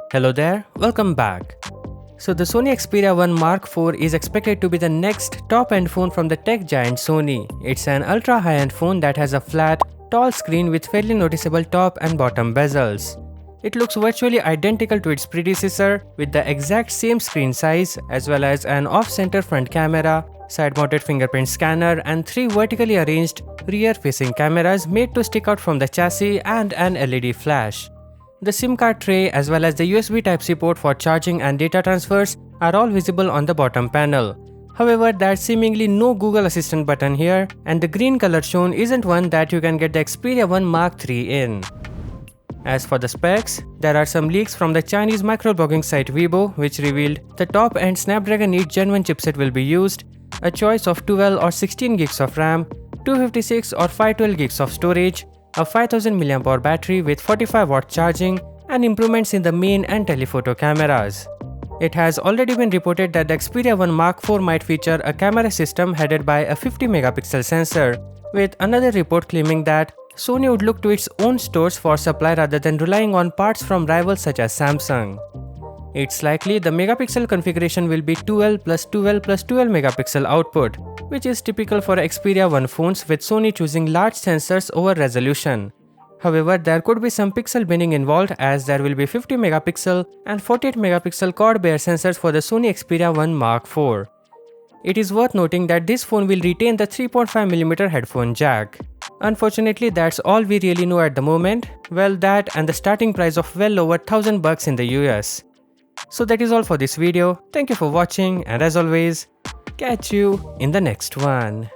Hello there, welcome back. So the Sony Xperia 1 Mark IV is expected to be the next top-end phone from the tech giant Sony. It's an ultra high-end phone that has a flat, tall screen with fairly noticeable top and bottom bezels. It looks virtually identical to its predecessor with the exact same screen size as well as an off-center front camera, side-mounted fingerprint scanner and 3 vertically arranged rear-facing cameras made to stick out from the chassis and an LED flash. The SIM card tray as well as the USB Type-C port for charging and data transfers are all visible on the bottom panel. However, there's seemingly no Google Assistant button here, and the green color shown isn't one that you can get the Xperia 1 Mark III in. As for the specs, there are some leaks from the Chinese microblogging site Weibo which revealed the top-end Snapdragon 8 Gen 1 chipset will be used, a choice of 12 or 16 gigs of RAM, 256 or 512 gigs of storage, a 5000 mAh battery with 45W charging, and improvements in the main and telephoto cameras. It has already been reported that the Xperia 1 Mark IV might feature a camera system headed by a 50-megapixel sensor, with another report claiming that Sony would look to its own stores for supply rather than relying on parts from rivals such as Samsung. It's likely the megapixel configuration will be 12 plus 12 plus 12 megapixel output, which is typical for Xperia 1 phones with Sony choosing large sensors over resolution. However, there could be some pixel binning involved as there will be 50 megapixel and 48 megapixel quad-bare sensors for the Sony Xperia 1 Mark IV. It is worth noting that this phone will retain the 3.5mm headphone jack. Unfortunately, that's all we really know at the moment. Well, that and the starting price of well over $1000 in the US. So that is all for this video. Thank you for watching, and as always, catch you in the next one.